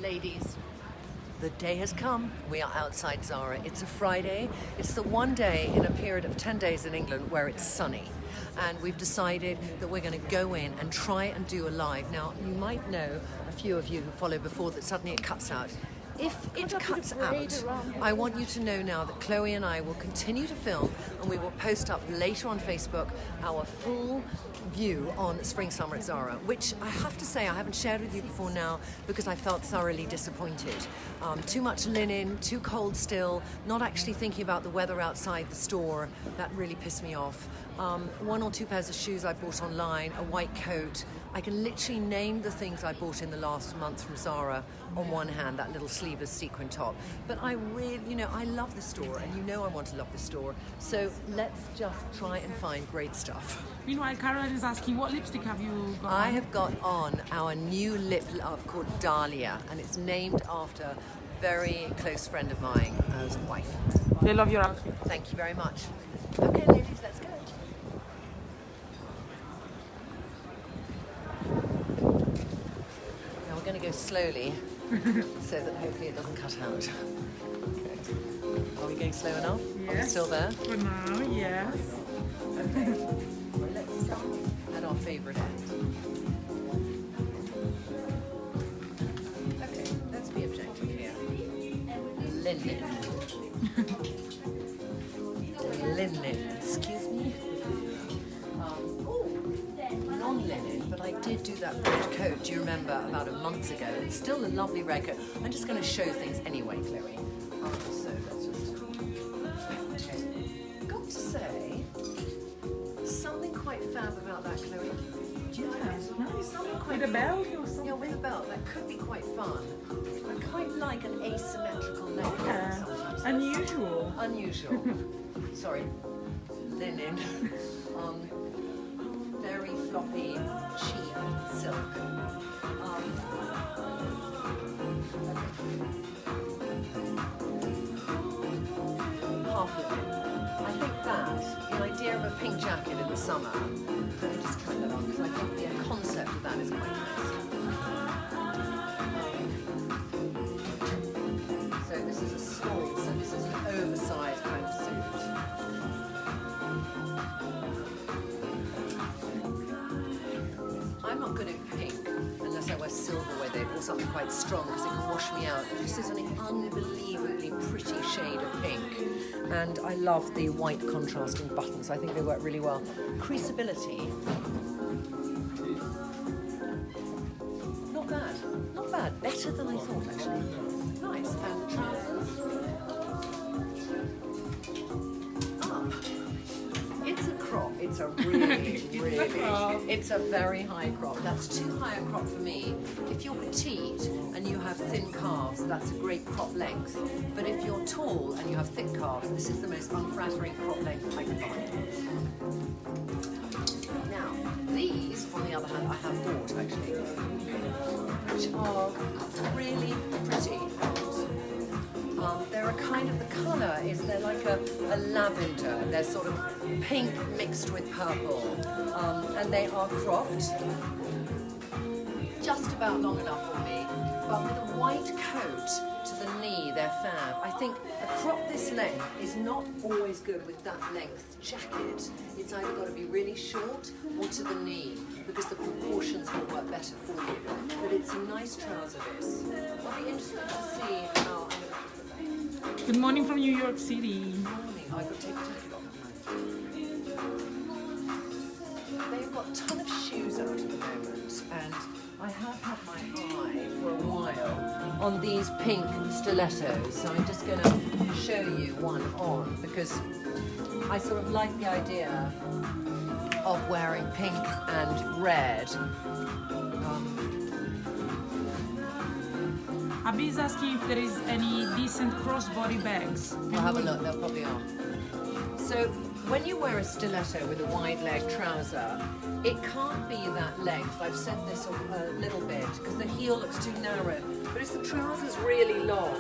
Ladies, the day has come. We are outside Zara. It's a Friday. It's the one day in a period of 10 days in England where it's sunny. And we've decided that we're going to go in and try and do a live. Now, you might know, a few of you who followed before, that suddenly it cuts out. If it cuts out, I want you to know now that Chloe and I will continue to film, and we will post up later on Facebook our full view on Spring Summer at Zara, which I have to say I haven't shared with you before now because I felt thoroughly disappointed. Too much linen, too cold still, not actually thinking about the weather outside the store. That really pissed me off. One or two pairs of shoes I bought online, a white coat. I can literally name the things I bought in the last month from Zara on one hand, that little sleeveless sequin top. But I really, I love the store, and I want to love the store. So let's just try and find great stuff. Meanwhile, Caroline is asking, what lipstick have you got I on? have got on our new lip love called Dahlia, and it's named after a very close friend of mine's wife. They love your outfit. Thank you very much. Okay, ladies, let's go. Now we're going to go slowly so that hopefully it doesn't cut out. Okay. Are we going slow enough? Yes. Are we still there? For now, yes. Okay. Well, let's start at our favourite end. Okay, let's be objective here. Linen. Linen, excuse me. Non-linen, but I did do that red coat, do you remember, about a month ago? It's still a lovely red coat. I'm just going to show things anyway, Chloe. So let's just... Okay. Got to say, something quite fab about that, Chloe. Do you like it? Nice. Something quite With a belt or something? Yeah, with a belt. That could be quite fun. I quite like an asymmetrical neckline. Yeah. Sometimes. Unusual. Unusual. Sorry. Linen. Very floppy, cheap silk. Half linen. I think that, the idea of a pink jacket in the summer, let me just try that on, because I think the concept of that is quite nice. So this is a small, so this is an oversized kind of suit. I'm not good at pink unless I wear silver with it or something quite strong because it can wash me out. This is an unbelievably pretty shade of pink, and I love the white contrasting buttons. I think they work really well. Creasability. Not bad. Not bad. Better than I thought, actually. Nice. And trousers. Up. It's a crop. It's a really, it's a very high crop. That's too high a crop for me. If you're petite and you have thin calves, that's a great crop length. But if you're tall and you have thick calves, this is the most unflattering crop length I can find. Now, these, on the other hand, I have bought actually, which are really pretty. They're a kind of, the colour is, they're like a lavender. They're sort of pink mixed with purple. And they are cropped, just about long enough for me. But with a white coat to the knee, they're fab. I think a crop this length is not always good with that length jacket. It's either got to be really short or to the knee, because the proportions will work better for you. But it's a nice trouser, this. I'll be interested to see how I'm going to... Good morning from New York City. Good morning. I've got to take the jacket off. They've got a ton of shoes out at the moment, and I have had my eye for a while on these pink stilettos, so I'm just going to show you one on, because I sort of like the idea of wearing pink and red. Abby is asking if there is any decent crossbody bags. We'll have a look, there probably are. So when you wear a stiletto with a wide leg trouser, it can't be that length. I've said this a little bit because the heel looks too narrow. But if the trouser's really long,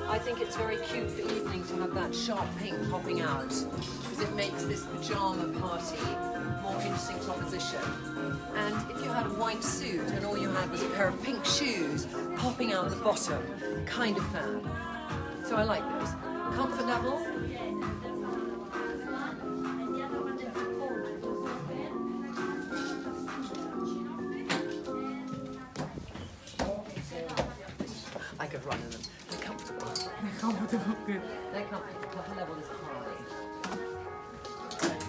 I think it's very cute for evening to have that sharp pink popping out, because it makes this pajama party more interesting proposition. And if you had a white suit and all you had was a pair of pink shoes popping out the bottom kind of fan. So I like those. Comfort level. I could run in them. They're comfortable. They're comfortable, good. They're comfortable. Comfort level is high.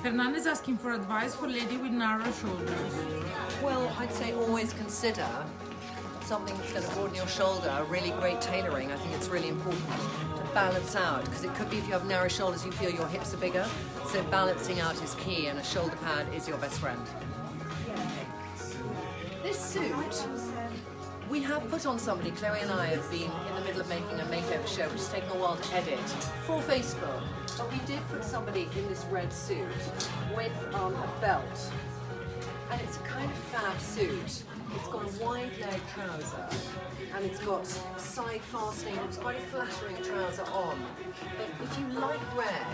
Fernand is asking for advice for lady with narrow shoulders. Well, I'd say always consider something that's going to broaden your shoulder. Really great tailoring. I think it's really important to balance out, because it could be if you have narrow shoulders, you feel your hips are bigger. So balancing out is key, and a shoulder pad is your best friend. This suit, we have put on somebody. Chloe and I have been in the middle of making a makeover show, which has taken a while to edit for Facebook. But we did put somebody in this red suit with a belt. And it's a kind of fab suit. It's got a wide leg trouser and it's got side fastening. It's quite a flattering trouser on. But if you like red,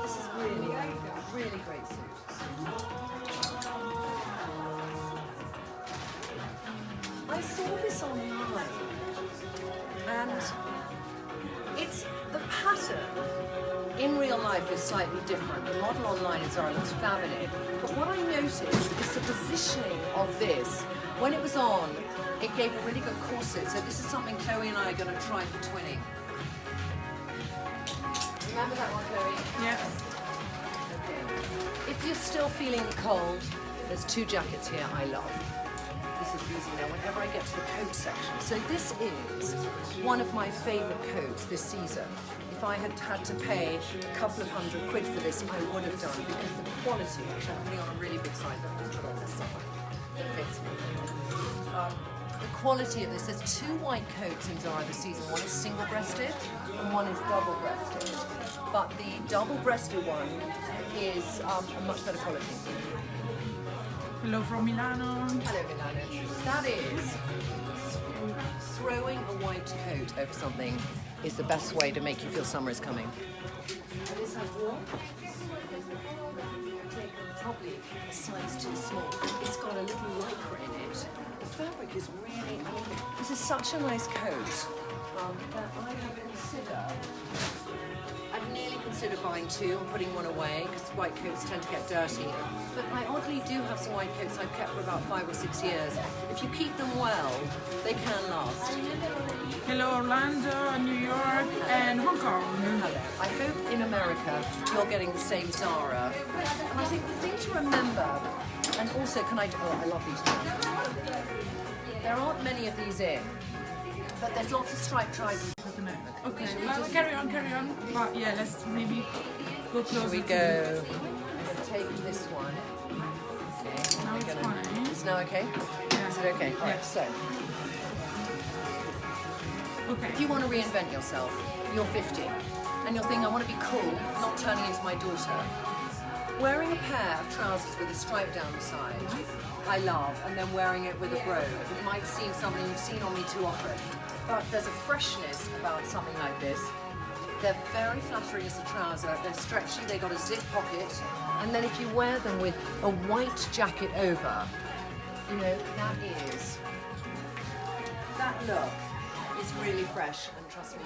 this is really, really great suit. I saw this online and it's the pattern in real life is slightly different. The model online in Zara looks fab in it. But what I noticed is the positioning of this. When it was on, it gave a really good corset. So this is something Chloe and I are going to try for twinning. Remember that one, Chloe? Yeah. Okay. If you're still feeling the cold, there's two jackets here I love. This is easy now whenever I get to the coat section. So this is one of my favourite coats this season. If I had had to pay a couple of £100 for this, I would have done, because the quality, which I'm putting on a really big size, let me just put on this somewhere, that fits me. The quality of this, there's two white coats in Zara this season. One is single-breasted and one is double-breasted. But the double-breasted one is a much better quality. Hello from Milano. Hello, Milano. That is, throwing a white coat over something is the best way to make you feel summer is coming. And this has wool. Probably a size too small. It's got a little lycra in it. The fabric is really, I mean, this is such a nice coat that I have considered. I've nearly considered buying two and putting one away, because white coats tend to get dirty. But I oddly do have some white coats I've kept for about 5 or 6 years. If you keep them well, they can last. Hello Orlando, New York, and Hong Kong. Hello. I hope in America you're getting the same Zara. And I think the thing to remember, and also I love these now. There aren't many of these in, but there's lots of striped try-ons. Okay, well, carry on. But yeah, let's maybe go closer. Here we go. I'm going to take this one. Okay. Now it's fine. It's now okay? Yeah. Is it okay? All right, so. Okay. If you want to reinvent yourself, you're 50, and you're thinking, I want to be cool, not turning into my daughter. Wearing a pair of trousers with a stripe down the side, I love, and then wearing it with a brogue. It might seem something you've seen on me too often, but there's a freshness about something like this. They're very flattering as a trouser, they're stretchy, they got a zip pocket, and then if you wear them with a white jacket over, you know, that look is really fresh, and trust me,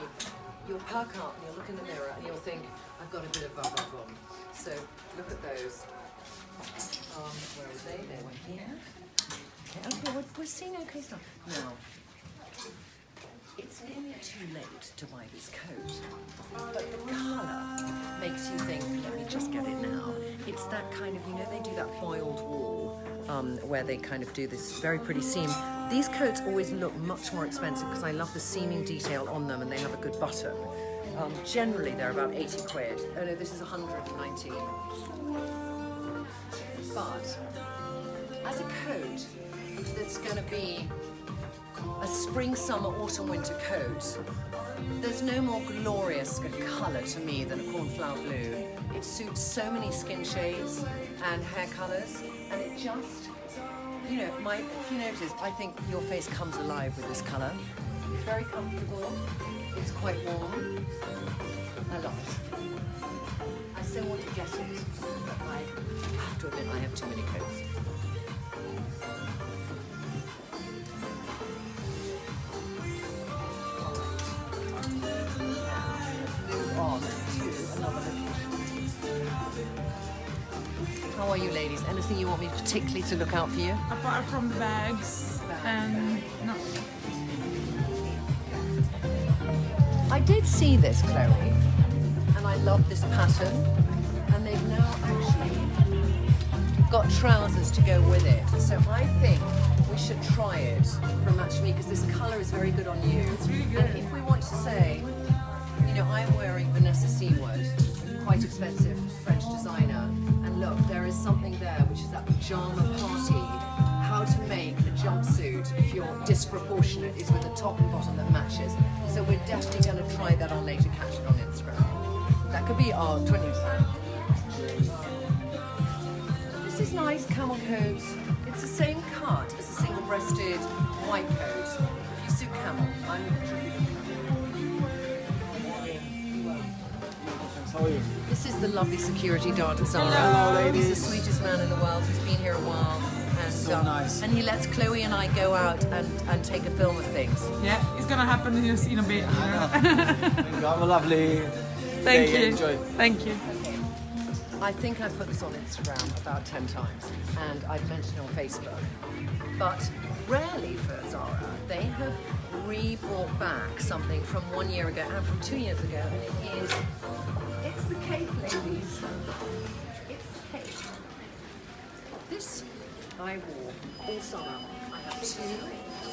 you'll perk up and you'll look in the mirror and you'll think, I've got a bit of bubble gum. So look at those. Where are they? They were here. Okay, we're seeing okay stuff. Now, it's nearly too late to buy this coat, but the colour makes you think, let me just get it now. It's that kind of, you know, they do that boiled wool, where they kind of do this very pretty seam. These coats always look much more expensive because I love the seaming detail on them, and they have a good button. Generally, they're about 80 quid. Oh no, this is 119. But as a coat that's going to be a spring, summer, autumn, winter coat, there's no more glorious colour to me than a cornflower blue. It suits so many skin shades and hair colours, and it just, you know, if you notice, I think your face comes alive with this colour. It's very comfortable, it's quite warm. I love it. I still want to get it, but I have to admit I have too many coats. How are you, ladies? Anything you want me particularly to look out for you? Apart from the bags and no. I did see this, Chloe, and I love this pattern. And they've now actually got trousers to go with it. So I think we should try it for a match for me because this colour is very good on you. It's really good. And if we want to say, you know, I'm wearing Vanessa Seymour, quite expensive French designer, and look, there is something there, which is that pajama party. How to make a jumpsuit if you're disproportionate is with a top and bottom that matches. So we're definitely going to try that on later, catch it on Instagram. That could be our 20%. This is nice camel coat. It's the same cut as a single-breasted white coat. If you suit camel, I'm How are you? This is the lovely security dog at Zara. Hello, ladies. He's the sweetest man in the world. He's been here a while. And, So nice. And he lets Chloe and I go out and take a film of things. Yeah, it's gonna happen in a bit. You know? You have a lovely Thank day. you. Enjoy. Thank you. I think I've put this on Instagram about 10 times, and I've mentioned it on Facebook. But rarely for Zara, they have re-brought back something from 1 year ago and from 2 years ago, and it's the cape, ladies. It's the cape. This I wore all summer. I have two,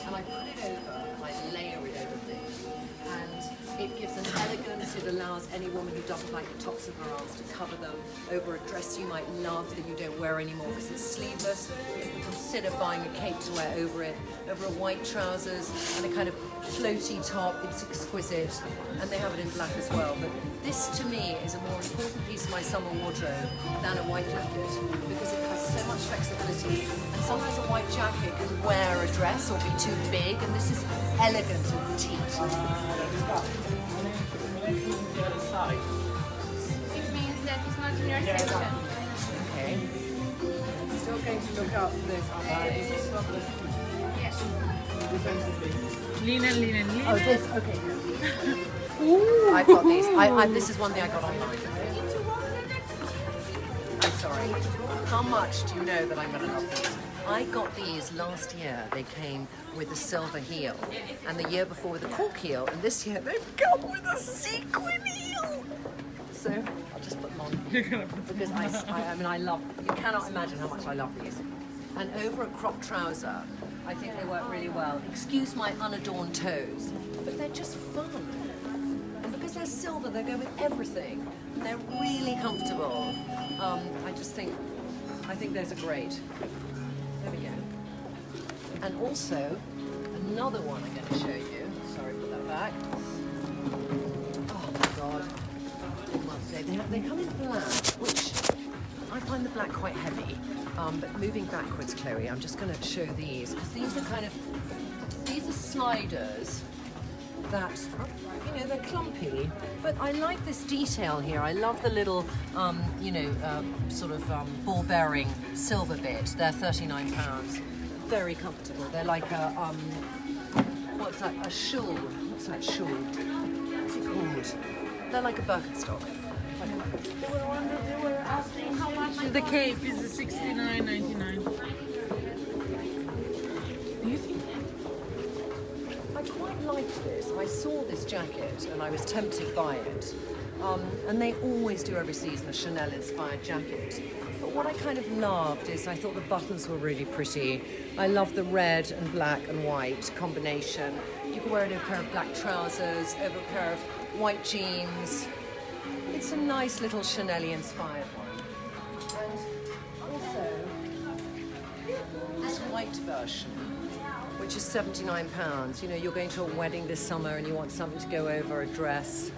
and I put it over, and I layer it over things. And it gives an elegance, it allows any woman who doesn't like the tops of her arms to cover them over a dress you might love that you don't wear anymore because it's sleeveless. You can consider buying a cape to wear over it, over a white trousers and a kind of floaty top. It's exquisite, and they have it in black as well. But this to me is a more important piece of my summer wardrobe than a white jacket because it has so much flexibility, and sometimes a white jacket can wear a dress or be too big, and this is elegant and petite. It means that it's not in your section. Okay. Still going to look out for those Yes. Linen, linen, linen. Oh, this, okay. I've got these. This is one thing I got online. I'm sorry. How much do you know that I'm going to love these? I got these last year. They came with a silver heel, and the year before with a cork heel, and this year they've come with a sequin heel. So I'll just put them on because I mean I love. You cannot imagine how much I love these. And over a crop trouser, I think they work really well. Excuse my unadorned toes, but they're just fun. And because they're silver, they go with everything. And they're really comfortable. I think those are great. There we go. And also, another one I'm going to show you. Sorry, put that back. Oh my God. They come in black, which I find the black quite heavy. But moving backwards, Chloe, I'm just going to show these. Because these are these are sliders that, you know, they're clumpy. But I like this detail here. I love the little, sort of ball bearing silver bit. They're £39. Very comfortable. They're like a, what's that? A shawl. What's that shawl? What's it called? They're like a Birkenstock. They were asking how much The cape is $69.99. Do you think? I quite liked this. I saw this jacket and I was tempted by it. And they always do every season a Chanel-inspired jacket. But what I kind of loved is I thought the buttons were really pretty. I love the red and black and white combination. You can wear it over a pair of black trousers, over a pair of white jeans. It's a nice little Chanel-inspired one. And also, this white version, which is £79. You know, you're going to a wedding this summer and you want something to go over a dress.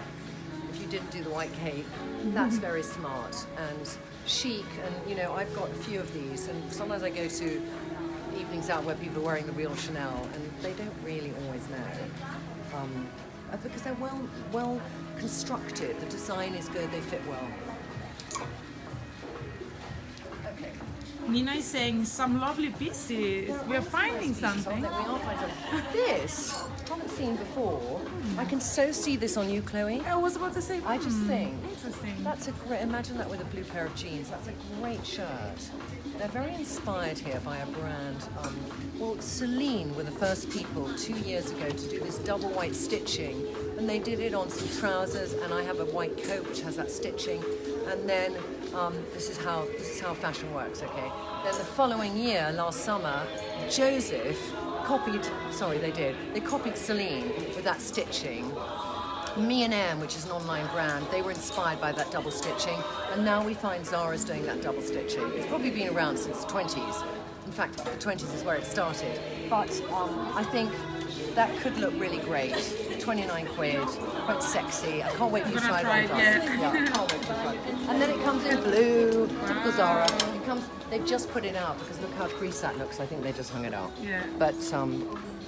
If you didn't do the white cape, that's very smart and chic. And, you know, I've got a few of these, and sometimes I go to evenings out where people are wearing the real Chanel and they don't really always know. Because they're well constructed. The design is good, they fit well. Okay. Nina is saying some lovely pieces. We're finding something. We are finding something. This, come and seen before. I can so see this on you, Chloe. I was about to say. I just think Interesting. that's a great. Imagine that with a blue pair of jeans. That's a great shirt. They're very inspired here by a brand. Well, Celine were the first people 2 years ago to do this double white stitching, and they did it on some trousers. And I have a white coat which has that stitching. And then this is how fashion works. Okay. Then the following year, last summer, Joseph copied. Sorry, they did. They copied Celine with that stitching. Me and M, which is an online brand, they were inspired by that double stitching, and now we find Zara's doing that double stitching. It's probably been around since the 20s. In fact, the 20s is where it started. But I think that could look really great. 29 quid, quite sexy. I can't wait for you to try it on. yeah. I can't wait to try it. And then it comes in blue, typical Zara. It comes. They've just put it out because look how creased that looks. I think they just hung it out. Yeah. But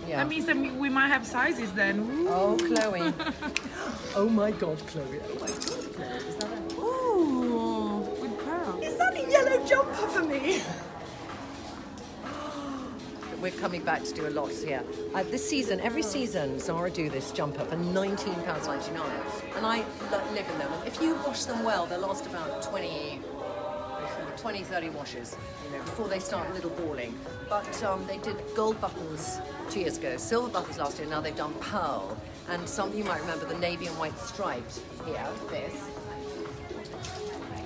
yeah. That means that we might have sizes then. Ooh. Oh, Chloe. Oh my God, Chloe. Oh my God, Chloe. Is that a... Ooh, with pearl. Is that a yellow jumper for me? We're coming back to do a lot here. This season, every season, Zara do this jumper for £19.99. And I live in them. If you wash them well, they'll last about 20, 30 washes, you know, before they start a little balling. But they did gold buttons 2 years ago, silver buttons last year, now they've done pearl. And some of you might remember the navy and white striped here, this,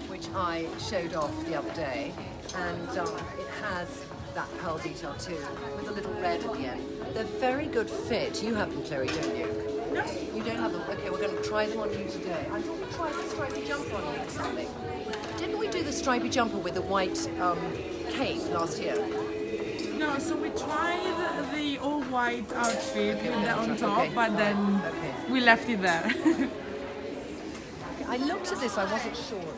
which I showed off the other day. And it has that pearl detail too, with a little red at the end. They're very good fit. You have them, Chloe, don't you? No. You don't have them? Okay, we're going to try them on you today. I thought we tried the stripy jumper on you or something. Didn't we do the stripy jumper with the white cape last year? No, so we tried the all-white outfit with that on top, okay. but then we left it there. I looked at this, I wasn't sure.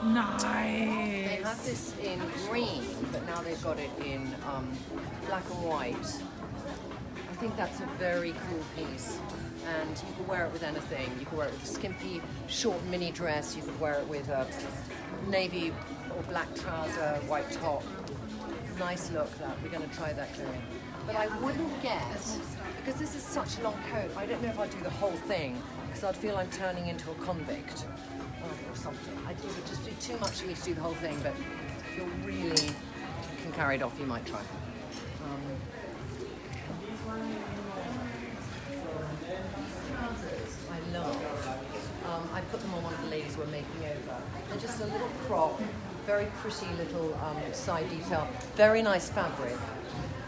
Nice. They have this in green, but now they've got it in black and white. I think that's a very cool piece. And you can wear it with anything. You can wear it with a skimpy, short mini dress. You could wear it with a navy or black trouser, white top. Nice look, that. We're going to try that, Chloe. But I wouldn't guess, because this is such a long coat, I don't know if I'd do the whole thing, because I'd feel I'm turning into a convict or something. It would just be too much for me to do the whole thing, but if you really can carry it off, you might try. I love. I put them on one of the ladies we're making over. They're just a little crop, very pretty little side detail, very nice fabric.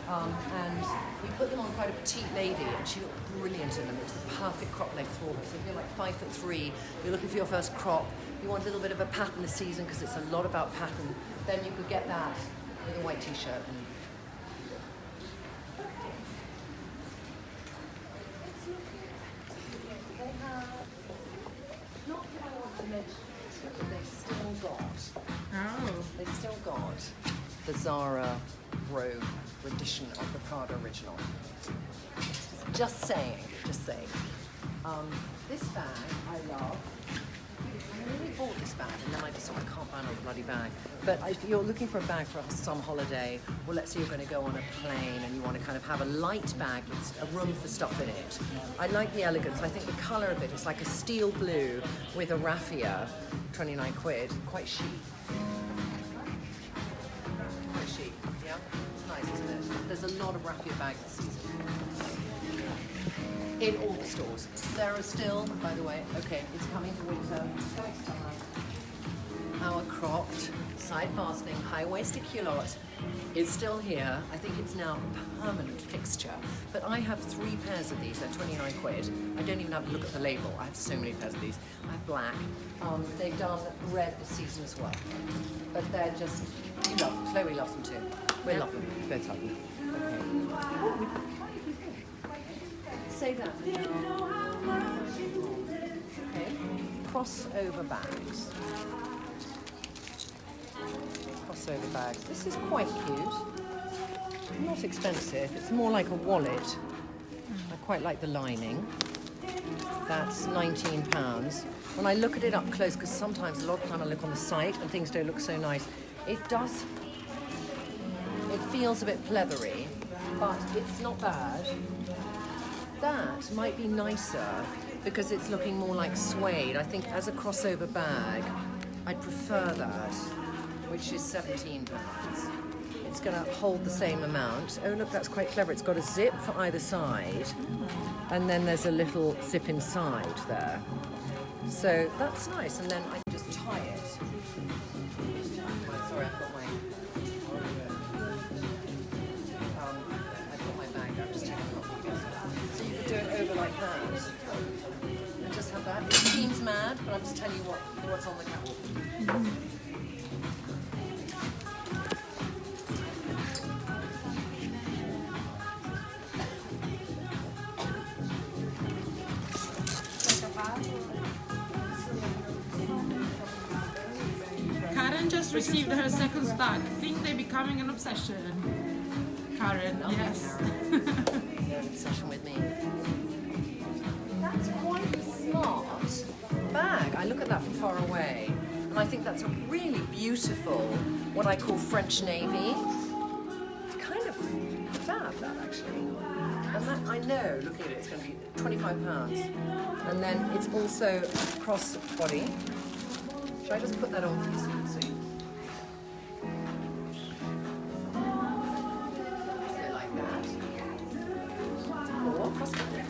And we put them on quite a petite lady, and she looked brilliant in them. It was the perfect crop length for her. So if you're like 5'3", you're looking for your first crop, you want a little bit of a pattern this season because it's a lot about pattern, then you could get that with a white t-shirt. They've still got the Zara Rogue edition of the Prada original. Just saying, just saying. This bag I love. I really bought this bag and then I just thought I can't buy another bloody bag. But if you're looking for a bag for some holiday, well, let's say you're going to go on a plane and you want to kind of have a light bag with a room for stuff in it. I like the elegance. I think the colour of it is like a steel blue with a raffia, 29 quid, quite chic. Quite chic, yeah? It's nice, isn't it? There's a lot of raffia bags this season. In all the stores. There are still, by the way, okay, it's coming to winter. Our cropped, side fastening, high-waisted culotte is still here. I think it's now a permanent fixture. But I have 3 pairs of these, they're 29 quid. I don't even have to look at the label. I have so many pairs of these. I have black. They've done red this season as well. But they're just, you love them. Chloe loves them too. We love them. Both of them. Okay. Say that. Okay. Crossover bags. Crossover bags. This is quite cute. Not expensive. It's more like a wallet. I quite like the lining. That's £19. When I look at it up close, because sometimes a lot of the time I look on the site and things don't look so nice, it does. It feels a bit pleathery. but it's not bad. That might be nicer because it's looking more like suede. I think as a crossover bag, I'd prefer that, which is £17. It's going to hold the same amount. Oh, look, that's quite clever. It's got a zip for either side, and then there's a little zip inside there. So that's nice, and then I can just tie it. Oh, sorry, I've got my bag. I'm just taking it off. So you could do it over like that, and just have that. It seems mad, but I'm just telling you what's on the catwalk. Karen just received her second stock. Think they're becoming an obsession. Karen, yes. They're an obsession with me. That's quite a smart bag. I look at that from far away, and I think that's a really beautiful, what I call French navy. It's kind of fab, that actually. And that, I know, looking at it, it's going to be £25. And then it's also cross body. Should I just put that on for you so you can see? So like that. Or cross body.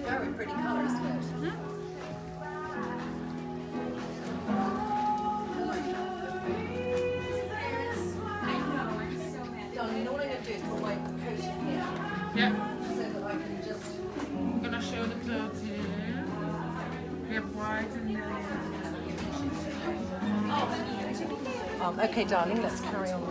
Very pretty colour, isn't it? Darling, you know what I'm going to do is put my coat in here. Yeah. So that I can just... I'm gonna show the clothes here. We have white and okay, darling, let's carry on.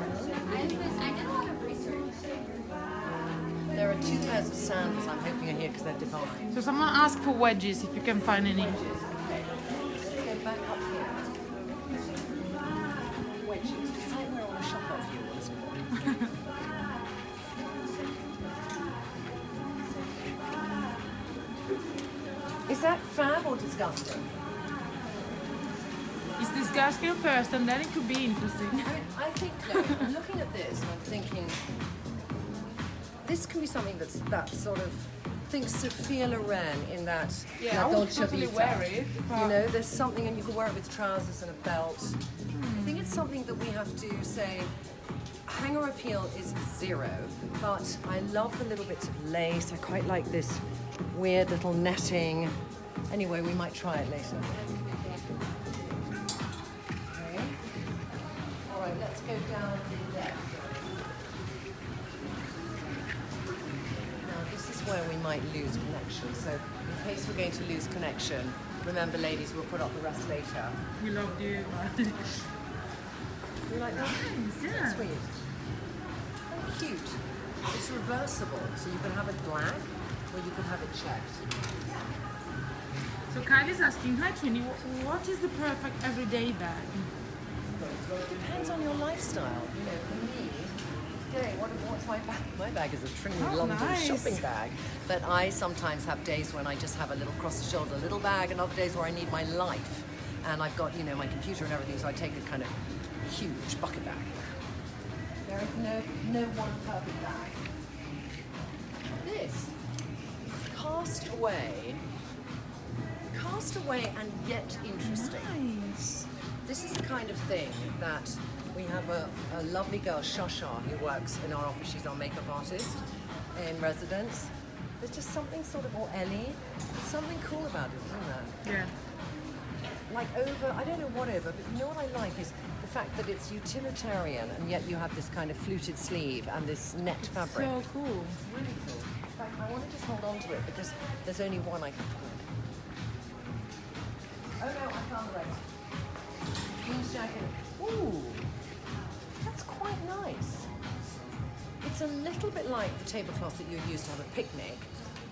There are 2 pairs of sandals I'm hoping are here because they're divine. So someone asked for wedges if you can find any. Okay. Let's go back up here. Wedges. It's like we're on a shop off you once more. Is that fab or disgusting? It's disgusting first and then it could be interesting. I mean, I think, no, I'm looking at this and I'm thinking, this can be something that sort of thinks Sophia Loren in that Yeah, La I would Dolce totally Vita. wear it, but- You know, there's something, and you can wear it with trousers and a belt. I think it's something that we have to say, hanger appeal is 0, but I love the little bits of lace. I quite like this weird little netting. Anyway, we might try it later. Okay. All right, let's go down there. Now, this is where we might lose connection. So, in case we're going to lose connection, remember, ladies, we'll put up the rest later. We love you. You like that? Yeah. That's weird. Very cute. It's reversible, so you can have it black or you can have it checked. So Kylie's asking, hi Trinny, what is the perfect everyday bag? Depends on your lifestyle. You know, for me, today, what's my bag? My bag is a Trinny Oh, London nice. shopping bag. But I sometimes have days when I just have a little cross-the-shoulder little bag, and other days where I need my life. And I've got, you know, my computer and everything, so I take a kind of huge bucket bag. There is no one perfect bag. This, cast away and yet interesting. Nice. This is the kind of thing that we have a lovely girl, Shasha, who works in our office. She's our makeup artist in residence. There's just something sort of more Ellie. There's something cool about it, isn't there? Yeah. Like over, I don't know what over, but you know what I like is the fact that it's utilitarian and yet you have this kind of fluted sleeve and this net fabric. So cool. It's really cool. In fact, I want to just hold on to it because there's only one I can pull. Oh no, I found the rest. Jeans jacket. Ooh, that's quite nice. It's a little bit like the tablecloth that you'd use to have a picnic,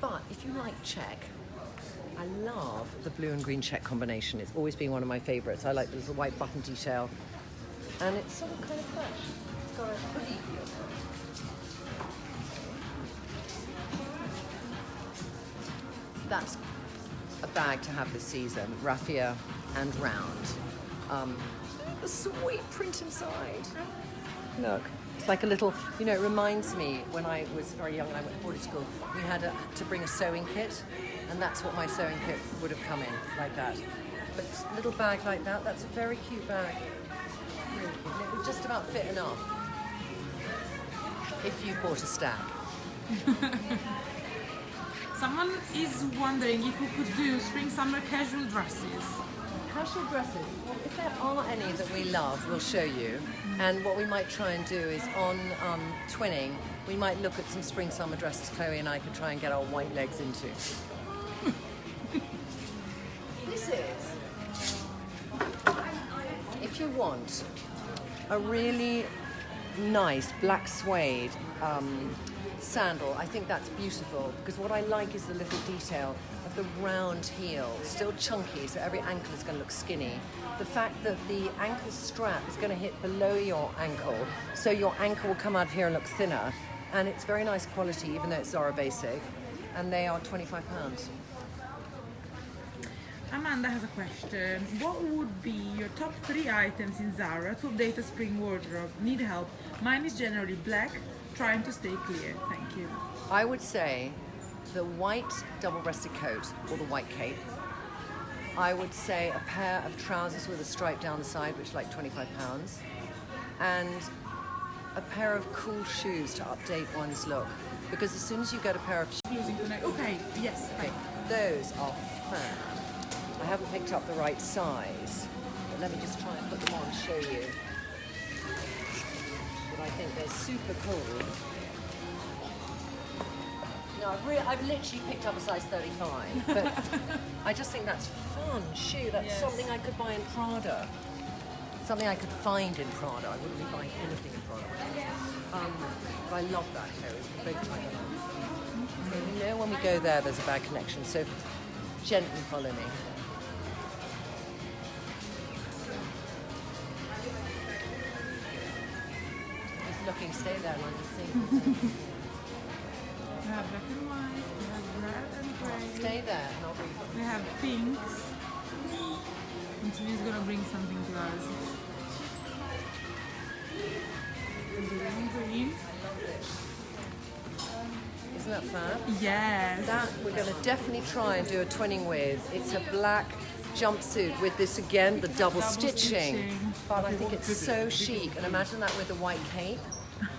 but if you like check, I love the blue and green check combination. It's always been one of my favourites. I like the little white button detail, and it's sort of kind of fresh. It's got a hoodie feel. That's a bag to have this season, raffia and round. The sweet print inside. Look, it's like a little, you know, it reminds me when I was very young and I went to boarding school, we had to bring a sewing kit, and that's what my sewing kit would have come in, like that. But a little bag like that, that's a very cute bag. Really cute. And it would just about fit enough if you bought a stack. Someone is wondering if we could do spring-summer casual dresses. Casual dresses, well, if there are any that we love, we'll show you. And what we might try and do is on twinning, we might look at some spring-summer dresses Chloe and I can try and get our white legs into. This is, if you want a really nice black suede sandal, I think that's beautiful because what I like is the little detail of the round heel, still chunky, so every ankle is going to look skinny. The fact that the ankle strap is going to hit below your ankle, so your ankle will come out of here and look thinner, and it's very nice quality even though it's Zara basic, and they are £25. Amanda has a question. What would be your top 3 items in Zara to update a spring wardrobe? Need help. Mine is generally black, trying to stay clear. Thank you. I would say the white double-breasted coat or the white cape. I would say a pair of trousers with a stripe down the side, which is like £25, and a pair of cool shoes to update one's look. Because as soon as you get a pair of shoes, Losing connect. Okay, yes. okay, those are fab. I haven't picked up the right size, but let me just try and put them on and show you. But I think they're super cool. No, I've literally picked up a size 35, but I just think that's fun shoe. That's Yes. something I could buy in Prada. Something I could find in Prada. I wouldn't be buying anything in Prada. But I love that coat. We can both try that on. So we know when we go there, there's a bad connection. So gently follow me. Just looking, stay there, and I'm just seeing. We have black and white, we have red and gray, Stay there, and I'll read. we have pinks. And Trinny's gonna bring something to us. Blue and green. Isn't that fab? Yes. That we're going to definitely try and do a twinning with. It's a black jumpsuit with this again, the double stitching. But I think it's so chic. And imagine that with a white cape.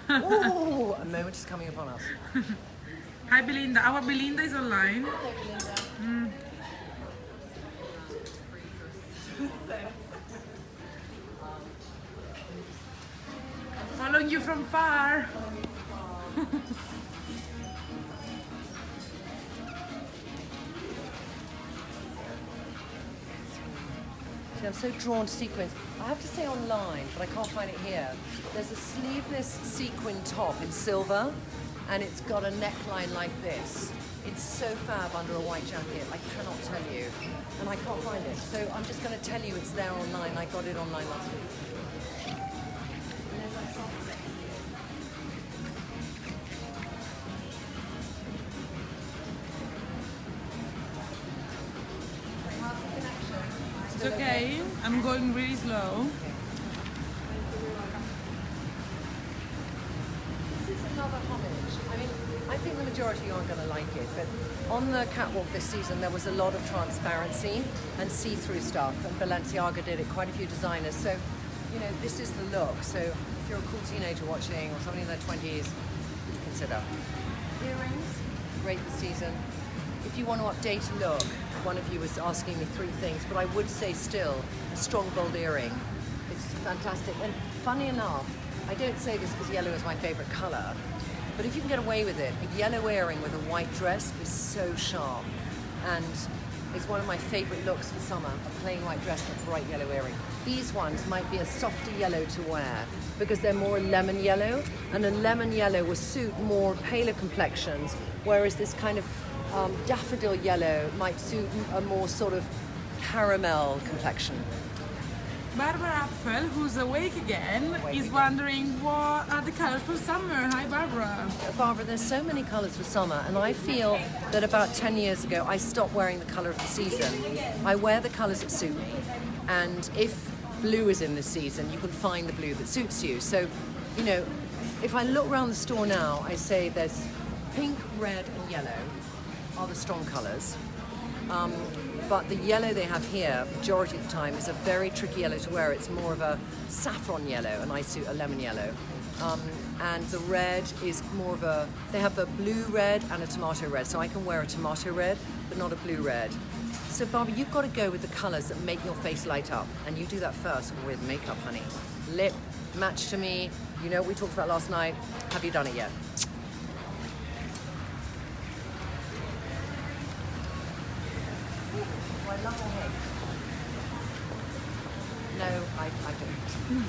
Ooh, a moment is coming upon us. Hi Belinda. Our Belinda is online. Following you from far. See, I'm so drawn to sequins. I have to say online, but I can't find it here. There's a sleeveless sequin top in silver, and it's got a neckline like this. It's so fab under a white jacket, I cannot tell you. And I can't find it. So I'm just going to tell you it's there online. I got it online last week. It's okay. I'm going really slow. This is another homage. I mean, I think the majority of you aren't going to like it, but on the catwalk this season there was a lot of transparency and see-through stuff, and Balenciaga did it, quite a few designers. So, you know, this is the look. So if you're a cool teenager watching or somebody in their 20s, consider. Earrings, great this season. If you want to update a look, one of you was asking me 3 things, but I would say still a strong bold earring. It's fantastic. And funny enough, I don't say this because yellow is my favorite color, but if you can get away with it, a yellow earring with a white dress is so sharp. And it's one of my favorite looks for summer, a plain white dress with a bright yellow earring. These ones might be a softer yellow to wear because they're more lemon yellow, and a lemon yellow will suit more paler complexions, whereas this kind of daffodil yellow might suit a more sort of caramel complexion. Barbara Apfel, who's awake again, is wondering what are the colors for summer. Hi Barbara. Barbara, there's so many colours for summer, and I feel that about 10 years ago I stopped wearing the colour of the season. I wear the colours that suit me, and if blue is in the season, you can find the blue that suits you. So, you know, if I look around the store now, I say there's pink, red, and yellow are the strong colours. But the yellow they have here, majority of the time, is a very tricky yellow to wear. It's more of a saffron yellow, and I suit a lemon yellow. And the red is more of a, they have a blue red and a tomato red, so I can wear a tomato red, but not a blue red. So Barbie, you've got to go with the colours that make your face light up, and you do that first with makeup, honey. Lip, match to me, you know what we talked about last night. Have you done it yet? I love your head. No, I don't.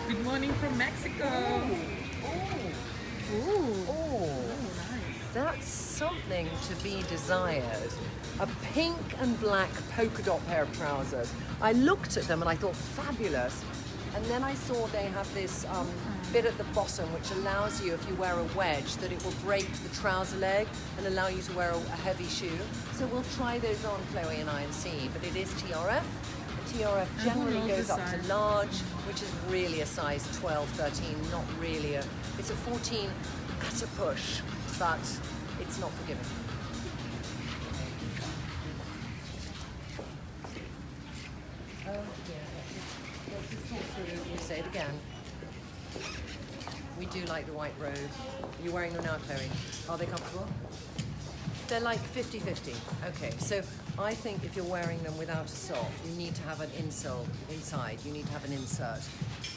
Good morning from Mexico. Oh, that's something to be desired. A pink and black polka dot pair of trousers. I looked at them and I thought, fabulous. And then I saw they have this bit at the bottom which allows you, if you wear a wedge, that it will break the trouser leg and allow you to wear a heavy shoe. So we'll try those on, Chloe and I, and see. But it is TRF. The TRF generally goes up to large, which is really a size 12, 13, not really a... It's a 14 at a push, but it's not forgiving. Oh, yeah. You say it again. We do like the white robe. You're wearing them now, Chloe. Are they comfortable? They're like 50-50. Okay, so I think if you're wearing them without a sock, you need to have an insole inside. You need to have an insert.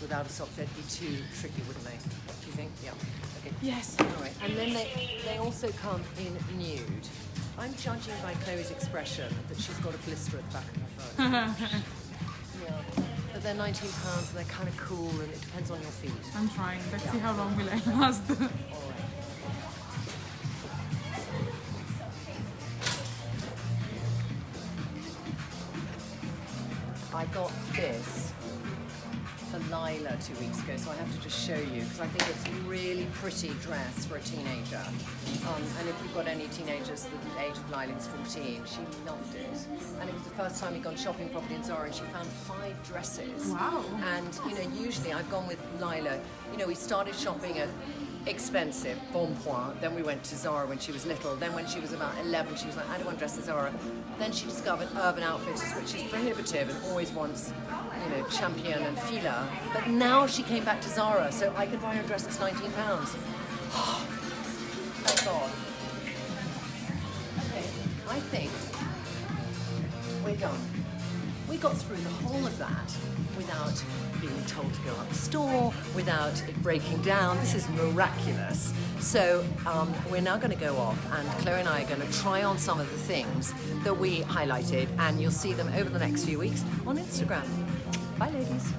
Without a sock, they'd be too tricky, wouldn't they? Do you think? Yeah. Okay. Yes. All right. And then they also come in nude. I'm judging by Chloe's expression that she's got a blister at the back of her phone. Yeah. But they're £19 and they're kind of cool, and it depends on your feet. I'm trying. Let's see how long will I last. All right. I got this for Lila 2 weeks ago, so I have to just show you because I think it's a really pretty dress for a teenager. And if you've got any teenagers, the age of Lila is 14, she loved it. And it was the first time we'd gone shopping properly in Zara, and she found 5 dresses. Wow. And you know, usually I've gone with Lila. You know, we started shopping at expensive, Bon Point. Then we went to Zara when she was little. Then when she was about 11, she was like, I don't want to dress at Zara. Then she discovered Urban Outfitters, which is prohibitive and always wants, you know, Champion and Fila. But now she came back to Zara, so I could buy her a dress that's £19. Oh, thank God. Okay, I think we're done. We got through the whole of that without being told to go up the store, without it breaking down. This is miraculous. So we're now going to go off, and Chloe and I are going to try on some of the things that we highlighted, and you'll see them over the next few weeks on Instagram. Bye, ladies.